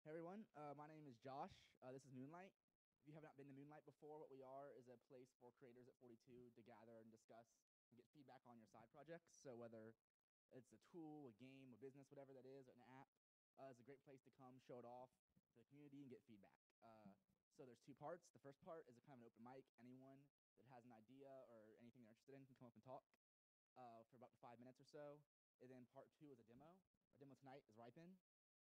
Hey everyone, my name is Josh. This is Moonlight. If you have not been to Moonlight before, what we are is a place for creators at 42 to gather and discuss and get feedback on your side projects. So whether it's a tool, a game, a business, whatever that is, an app, it's a great place to come, show it off to the community, and get feedback. So there's two parts. The first part is a kind of an open mic. Anyone that has an idea or anything they're interested in can come up and talk for about 5 minutes or so. And then part two is a demo. Our demo tonight is Ripen,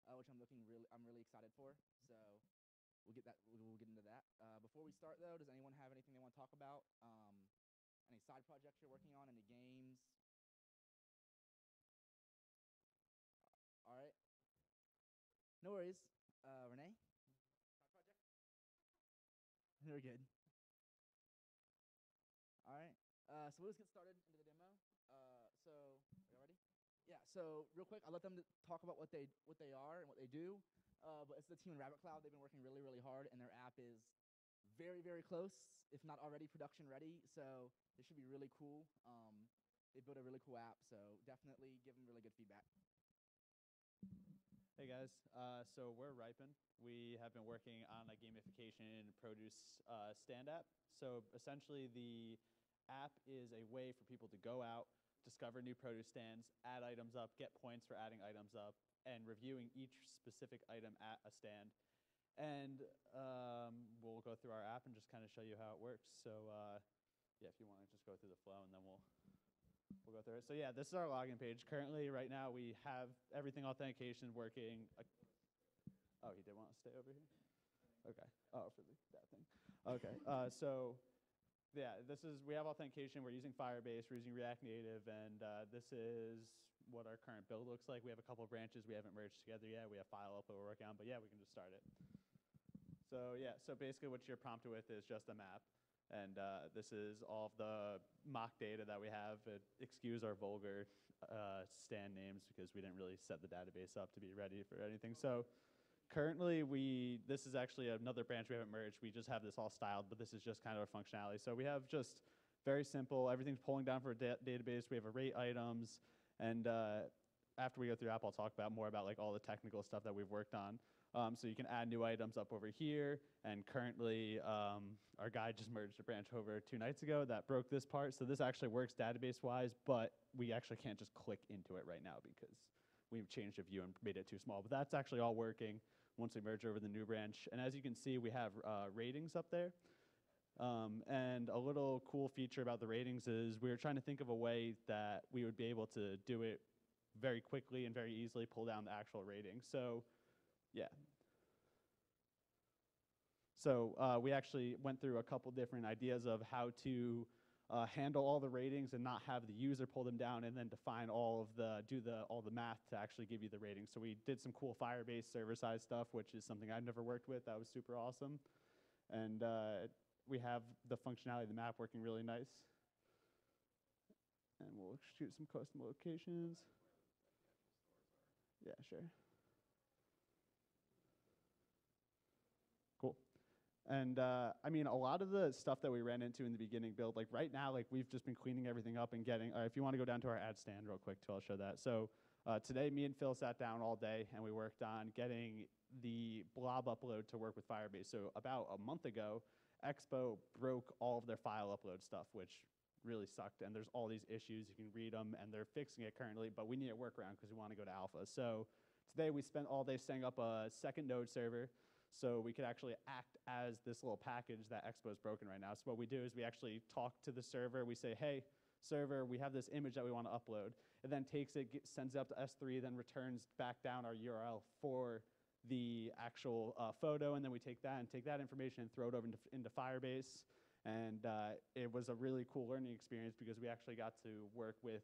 which I'm really excited for. So we'll get into that. Before we start though, does anyone have anything they want to talk about? Any side projects you're working on? Any games? All right. No worries. Renee? Side project? Very good. All right. So we'll just get started into the demo. So are you ready? Yeah, so real quick, I'll let them talk about what they are and what they do. But it's the team in Rabbit Cloud. They've been working really, really hard, and their app is very, very close, if not already production ready. So it should be really cool. They built a really cool app, so definitely give them really good feedback. Hey guys, so we're Ripen. We have been working on a gamification produce stand app. So essentially the app is a way for people to go out, discover new produce stands, add items up, get points for adding items up, and reviewing each specific item at a stand. And we'll go through our app and just kind of show you how it works. So yeah, if you want to just go through the flow and then we'll go through it. So yeah, this is our login page. Currently, right now, we have everything authentication working. Oh, he did want to stay over here? Okay. Oh, for that thing. Okay. So yeah, we have authentication. We're using Firebase. We're using React Native. And this is what our current build looks like. We have a couple of branches we haven't merged together yet. We have file upload we're working on. But yeah, we can just start it. So yeah, so basically what you're prompted with is just a map. And this is all of the mock data that we have. Excuse our vulgar stand names because we didn't really set the database up to be ready for anything. So currently, this is actually another branch we haven't merged. We just have this all styled, but this is just kind of our functionality. So we have just very simple, everything's pulling down for a database. We have a rate items. And after we go through app, I'll talk more about like all the technical stuff that we've worked on. So you can add new items up over here. And currently, our guy just merged a branch over 2 nights ago that broke this part. So this actually works database-wise, but we actually can't just click into it right now because we've changed the view and made it too small. But that's actually all working once we merge over the new branch. And as you can see, we have ratings up there. And a little cool feature about the ratings is we were trying to think of a way that we would be able to do it very quickly and very easily pull down the actual rating. So yeah. So we actually went through a couple different ideas of how to handle all the ratings and not have the user pull them down and then define all the math to actually give you the ratings. So we did some cool Firebase server-side stuff, which is something I've never worked with. That was super awesome. And we have the functionality of the map working really nice. And we'll shoot some custom locations. Yeah, sure. Cool. And I mean, a lot of the stuff that we ran into in the beginning build, like right now, like we've just been cleaning everything up and getting, if you want to go down to our ad stand real quick too, I'll show that. So today, me and Phil sat down all day and we worked on getting the blob upload to work with Firebase. So about a month ago, Expo broke all of their file upload stuff, which really sucked. And there's all these issues. You can read them and they're fixing it currently, but we need a workaround because we want to go to alpha. So today we spent all day setting up a second node server so we could actually act as this little package that Expo is broken right now. So what we do is we actually talk to the server. We say, hey, server, we have this image that we want to upload. It then takes it, sends it up to S3, then returns back down our URL for the actual photo. And then we take that information and throw it over into Firebase. And it was a really cool learning experience because we actually got to work with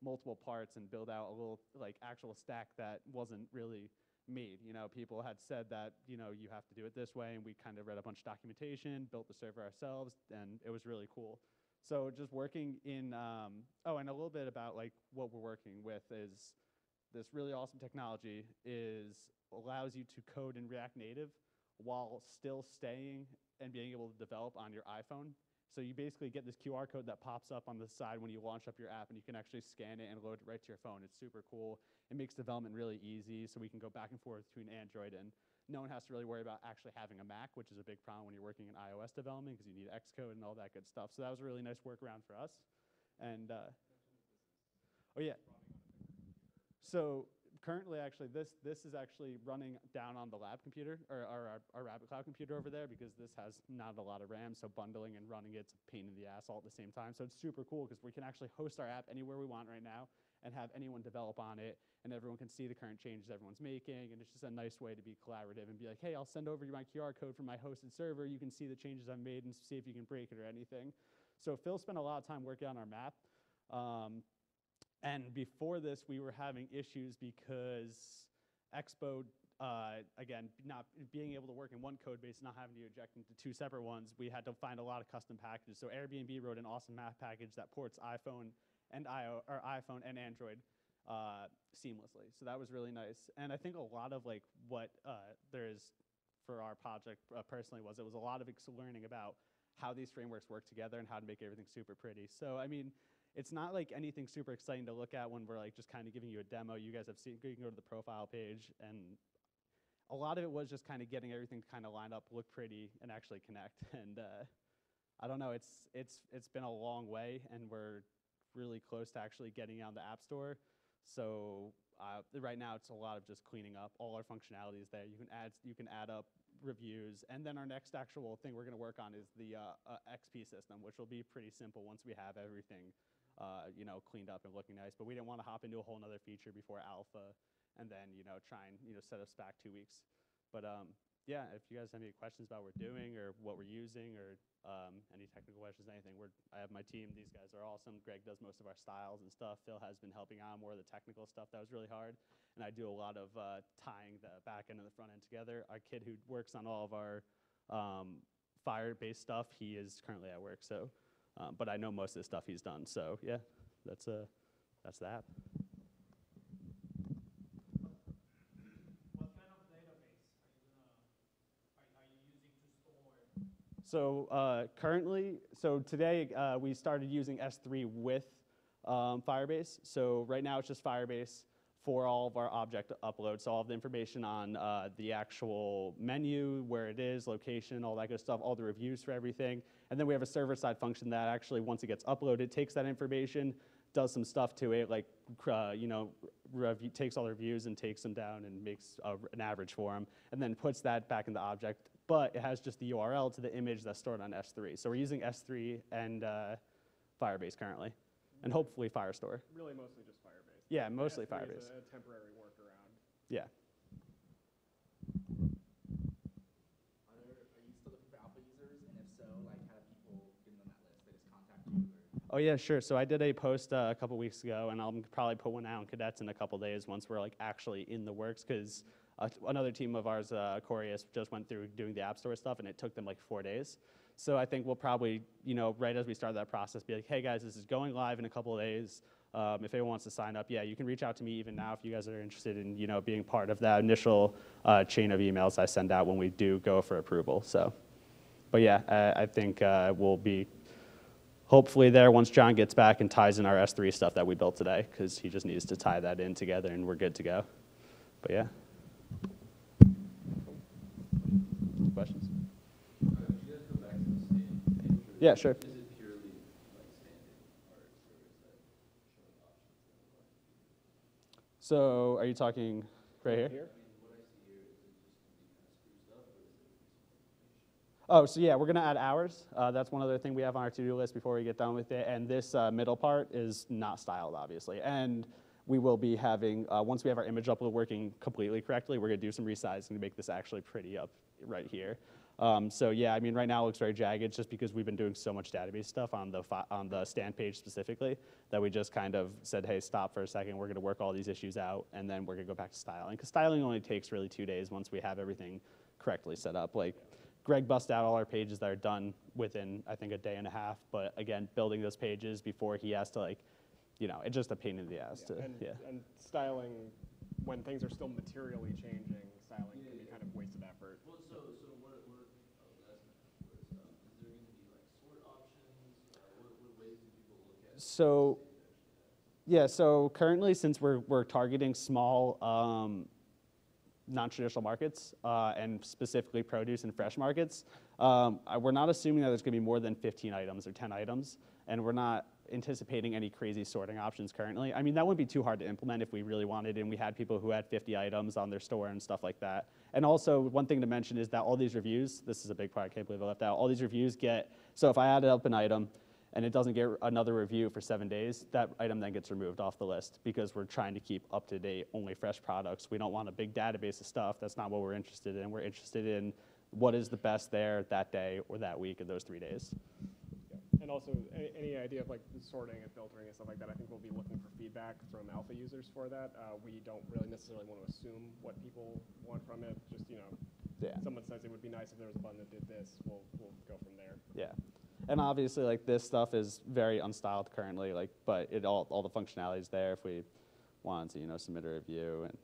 multiple parts and build out a little like actual stack that wasn't really made. You know, people had said that, you know, you have to do it this way, and we kind of read a bunch of documentation, built the server ourselves, and it was really cool. So just working in, oh, and a little bit about like what we're working with is this really awesome technology allows you to code in React Native while still staying and being able to develop on your iPhone. So you basically get this QR code that pops up on the side when you launch up your app, and you can actually scan it and load it right to your phone. It's super cool. It makes development really easy, so we can go back and forth between Android and no one has to really worry about actually having a Mac, which is a big problem when you're working in iOS development because you need Xcode and all that good stuff. So that was a really nice workaround for us. And oh yeah, so currently, actually, this is actually running down on the lab computer, or our Rabbit Cloud computer over there, because this has not a lot of RAM, so bundling and running it's a pain in the ass all at the same time. So it's super cool because we can actually host our app anywhere we want right now and have anyone develop on it, and everyone can see the current changes everyone's making, and it's just a nice way to be collaborative and be like, hey, I'll send over my QR code from my hosted server. You can see the changes I've made and see if you can break it or anything. So Phil spent a lot of time working on our map. And before this, we were having issues because Expo, again, not being able to work in one code base, not having to eject into two separate ones, we had to find a lot of custom packages. So Airbnb wrote an awesome map package that ports iPhone and iPhone and Android seamlessly. So that was really nice. And I think a lot of like what there is for our project personally was it was a lot of learning about how these frameworks work together and how to make everything super pretty. So I mean, it's not like anything super exciting to look at when we're like just kind of giving you a demo. You guys have seen, you can go to the profile page, and a lot of it was just kind of getting everything to kind of line up, look pretty, and actually connect. And I don't know, it's been a long way, and we're really close to actually getting on the App Store. So right now it's a lot of just cleaning up. All our functionality is there. You can add up reviews, and then our next actual thing we're going to work on is the XP system, which will be pretty simple once we have everything cleaned up and looking nice. But we didn't want to hop into a whole nother feature before alpha and then, try and, set us back 2 weeks. But yeah, if you guys have any questions about what we're doing or what we're using or any technical questions, anything, I have my team. These guys are awesome. Greg does most of our styles and stuff. Phil has been helping out more of the technical stuff. That was really hard. And I do a lot of tying the back end and the front end together. Our kid who works on all of our Firebase stuff, he is currently at work. So. But I know most of the stuff he's done. So yeah, that's that. What kind of database are you using to store? So currently, today we started using S3 with Firebase. So right now it's just Firebase for all of our object uploads. So all of the information on the actual menu, where it is, location, all that good stuff, all the reviews for everything. And then we have a server-side function that actually, once it gets uploaded, takes that information, does some stuff to it, like takes all the reviews and takes them down and makes an average for them, and then puts that back in the object. But it has just the URL to the image that's stored on S3. So we're using S3 and Firebase currently, and hopefully Firestore. Really mostly just Firebase. Yeah, mostly S3 Firebase. Is a temporary workaround. Yeah. Are you still looking for alpha users? And if so, like, how do people get on that list? They just contact you? Or? Oh yeah, sure. So I did a post a couple weeks ago, and I'll probably put one out on cadets in a couple days once we're like actually in the works, because another team of ours, Corius, just went through doing the App Store stuff, and it took them like 4 days. So I think we'll probably, right as we start that process, be like, hey guys, this is going live in a couple of days. If anyone wants to sign up, yeah, you can reach out to me even now if you guys are interested in, being part of that initial chain of emails I send out when we do go for approval. So, but yeah, I think we'll be hopefully there once John gets back and ties in our S3 stuff that we built today, because he just needs to tie that in together and we're good to go. But yeah. Questions? Yeah, sure. Is it purely like standing art, or is that showing options in the left? So are you talking right here? I mean, what I see here, is it just going to be kind of spruced up, or is it some information? Oh, so yeah, we're going to add hours. That's one other thing we have on our to-do list before we get done with it. And this middle part is not styled, obviously. And we will be having, once we have our image upload working completely correctly, we're going to do some resizing to make this actually pretty up right here. So yeah, I mean, right now it looks very jagged just because we've been doing so much database stuff on the stand page specifically that we just kind of said, hey, stop for a second. We're going to work all these issues out, and then we're going to go back to styling. Because styling only takes really 2 days once we have everything correctly set up. Like, Greg busted out all our pages that are done within, I think, a day and a half. But again, building those pages before he has to, like, it's just a pain in the ass. And styling, when things are still materially changing, styling can be kind of wasted effort. Well, so what I was asking was, is there going to be like sort options? What ways do people look at it? So, yeah, so currently, since we're targeting small non-traditional markets, and specifically produce and fresh markets. We're not assuming that there's going to be more than 15 items or 10 items, and we're not anticipating any crazy sorting options currently. I mean, that wouldn't be too hard to implement if we really wanted, and we had people who had 50 items on their store and stuff like that. And also, one thing to mention is that all these reviews, this is a big part, I can't believe I left out, all these reviews get, so if I added up an item and it doesn't get another review for 7 days, that item then gets removed off the list because we're trying to keep up to date only fresh products. We don't want a big database of stuff. That's not what we're interested in. We're interested in what is the best there that day or that week in those 3 days. And also, any idea of like sorting and filtering and stuff like that, I think we'll be looking for feedback from alpha users for that. We don't really necessarily want to assume what people want from it. Just, someone says it would be nice if there was a button that did this, we'll go from there. Yeah. And obviously, like, this stuff is very unstyled currently, like, but all the functionality is there if we wanted to, submit a review, and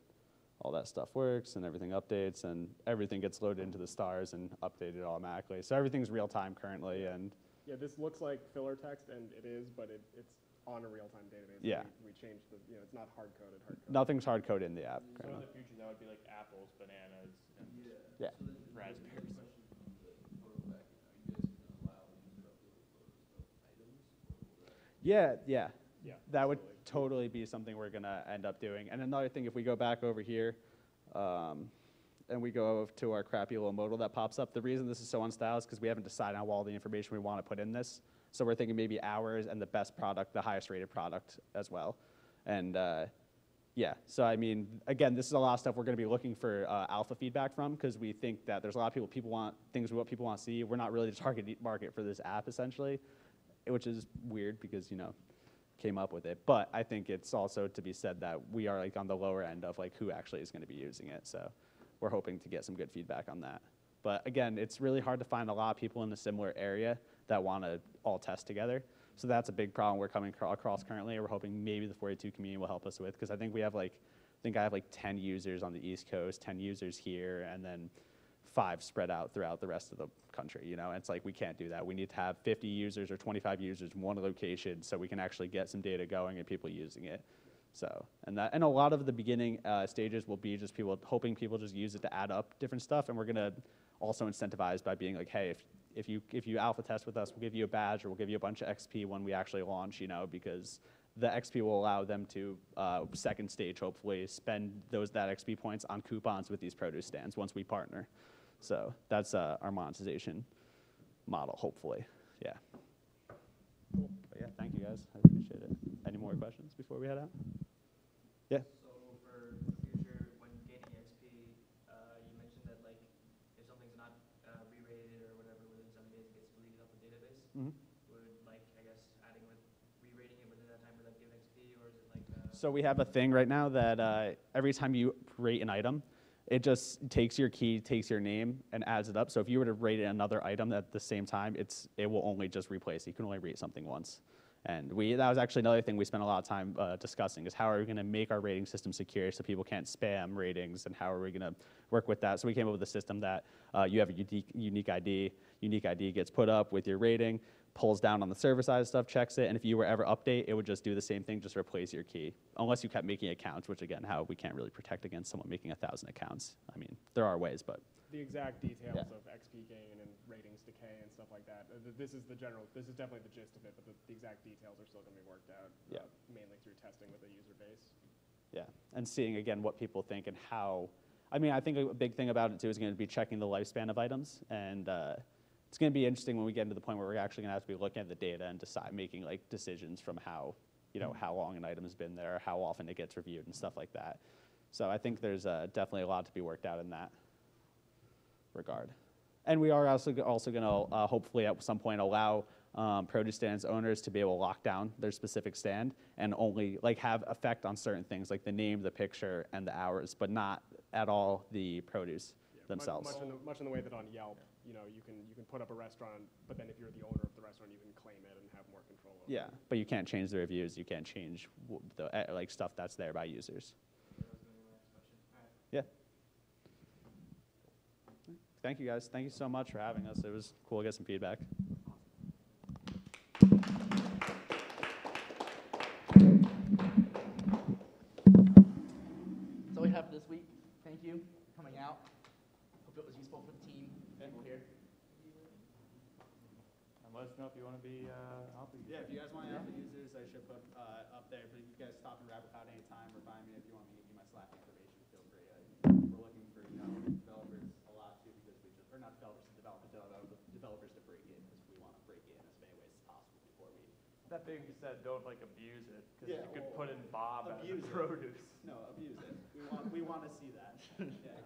all that stuff works and everything updates and everything gets loaded into the stars and updated automatically. So everything's real time currently, and yeah, this looks like filler text, and it is, but it's on a real-time database. Yeah. We changed the, it's not hard-coded. Nothing's hard-coded in the app. So in the future, that would be like apples, bananas, and Yeah. So then raspberries. the question from the photo back, are you guys going to allow user upload photos of items? Or will that Yeah. Yeah, That would absolutely. totally be something we're gonna end up doing. And another thing, if we go back over here, and we go over to our crappy little modal that pops up, the reason this is so unstyled is because we haven't decided on all the information we want to put in this. So we're thinking maybe hours and the best product, the highest rated product as well. And yeah, so I mean, again, this is a lot of stuff we're going to be looking for alpha feedback from, because we think that there's a lot of people want things what people want to see. We're not really the target market for this app essentially, which is weird because, came up with it. But I think it's also to be said that we are like on the lower end of like who actually is going to be using it. So we're hoping to get some good feedback on that. But again, it's really hard to find a lot of people in a similar area that want to all test together. So that's a big problem we're coming across currently. We're hoping maybe the 42 community will help us with, because I think we have I have like 10 users on the East Coast, 10 users here, and then 5 spread out throughout the rest of the country. It's like we can't do that. We need to have 50 users or 25 users in one location so we can actually get some data going and people using it. So, and a lot of the beginning stages will be just hoping people just use it to add up different stuff, and we're gonna also incentivize by being like, hey, if you alpha test with us, we'll give you a badge or we'll give you a bunch of XP when we actually launch, because the XP will allow them to second stage hopefully spend that XP points on coupons with these produce stands once we partner. So that's our monetization model, hopefully. Yeah. Cool. But yeah, thank you guys. I appreciate it. Any more questions before we head out? Yeah. So for the future, when gaining XP, you mentioned that if something's not re-rated or whatever within 7 days, it gets deleted off the database. Mm-hmm. Would adding re-rating it within that time, would that give XP, or is it So we have a thing right now that every time you rate an item, it just takes your key, takes your name, and adds it up. So if you were to rate another item at the same time, it will only just replace it. You can only rate something once. And that was actually another thing we spent a lot of time discussing, is how are we going to make our rating system secure so people can't spam ratings, and how are we going to work with that. So we came up with a system that you have a unique ID. Unique ID gets put up with your rating, pulls down on the server side of stuff, checks it, and if you were ever update, it would just do the same thing, just replace your key. Unless you kept making accounts, which again, how we can't really protect against someone making 1,000 accounts. I mean, there are ways, but. The exact details Yeah. of XP gain and ratings decay and stuff like that. This is definitely the gist of it, but the exact details are still going to be worked out, Yeah. Mainly through testing with the user base. Yeah, and seeing again what people think and how. I mean, I think a big thing about it too is going to be checking the lifespan of items, and it's going to be interesting when we get into the point where we're actually going to have to be looking at the data and making decisions from how how long an item has been there, how often it gets reviewed, and stuff like that. So I think there's definitely a lot to be worked out in that regard. And we are also going to hopefully at some point allow produce stands owners to be able to lock down their specific stand and only have effect on certain things like the name, the picture, and the hours, but not at all the produce themselves. Much in the way that on Yelp, you can put up a restaurant, but then if you're the owner of the restaurant, you can claim it and have more control over it. Yeah, but you can't change the reviews. You can't change the stuff that's there by users. Yeah. Thank you guys. Thank you so much for having us. It was cool to get some feedback. So we have this week. Thank you. Come People here? And let us know if you want to be alpha user. Yeah, if you guys want alpha users, I should put up there. But if you guys stop and Rabbit Pod anytime or find me if you want me to give you my Slack information, feel free. We're looking for developers a lot too because we just, or not developers, developers to break in because we want to break in as many ways as possible before we. That being said, don't like abuse it because Yeah, you could well, put in Bob as the abuse it. produce. No, abuse it. We want to see that. Yeah.